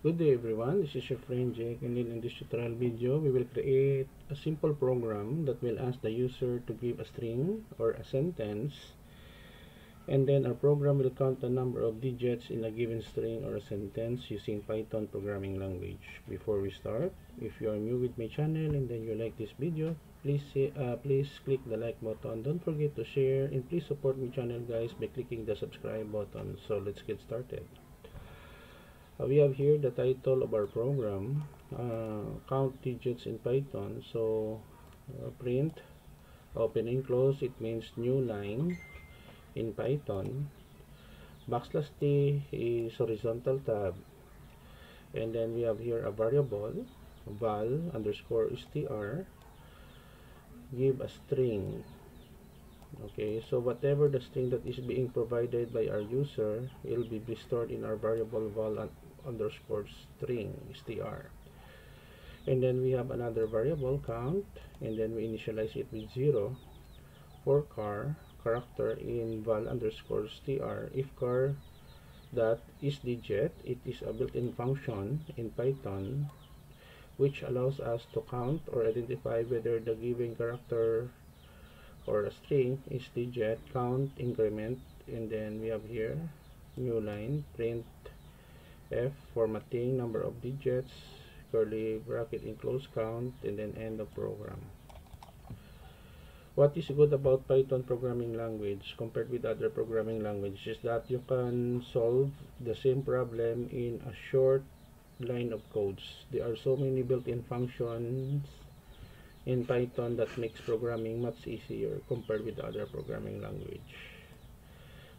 Good day everyone, this is your friend Jake, and in this tutorial video we will create a simple program that will ask the user to give a string or a sentence, and then our program will count the number of digits in a given string or a sentence using Python programming language. Before we start, if you are new with my channel and then you like this video, please click the like button. Don't forget to share, and please support my channel guys by clicking the subscribe button. So let's get started. We have here the title of our program, count digits in Python. So print open and close, it means new line in Python. Backslash T is horizontal tab, and then we have here a variable val underscore str, give a string. Okay, so whatever the string that is being provided by our user will be stored in our variable val underscore string str. And then we have another variable count, and then we initialize it with 0 for character in val underscore str. If char that is digit, it is a built-in function in Python which allows us to count or identify whether the given character or a string is digit, count, increment. And then we have here new line, print f, formatting, number of digits, curly bracket in close count, and then end of program. What is good about Python programming language compared with other programming languages is that you can solve the same problem in a short line of codes. There are so many built-in functions in Python that makes programming much easier compared with other programming language.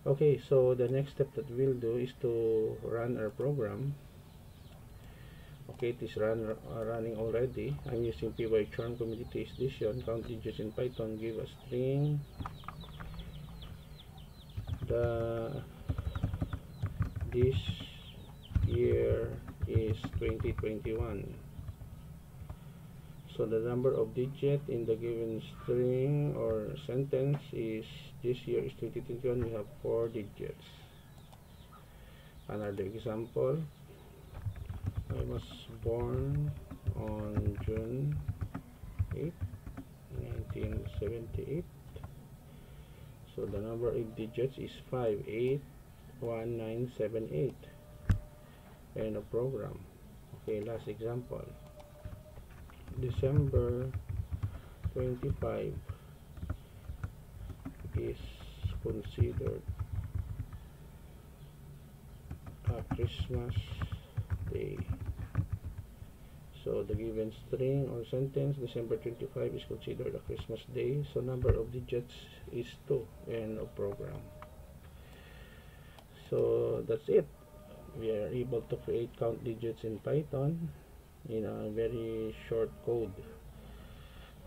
Okay, so the next step that we'll do is to run our program. Okay, it is running already. I'm using PyCharm community edition. Count digits in Python, give a string. This year is 2021. So the number of digits in the given string or sentence is this year is 2021. We have 4 digits. Another example, I was born on June 8, 1978. So the number of digits is 581978. And a program. Okay, last example, December 25 is considered a Christmas day. So the given string or sentence, December 25 is considered a Christmas day. So number of digits is 2, and a program. So that's it. We are able to create count digits in Python in a very short code.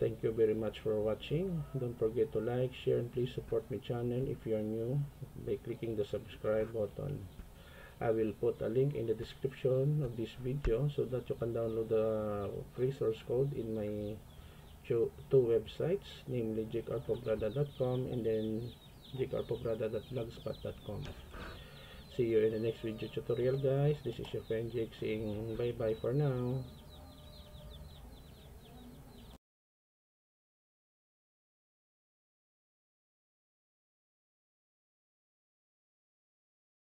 Thank you very much for watching. Don't forget to like, share, and please support my channel if you are new by clicking the subscribe button. I will put a link in the description of this video so that you can download the free source code in my two websites, namely jkrpomperada.com and then jkrpomperada.blogspot.com. See you in the next video tutorial guys. This is your friend Jake saying bye bye for now.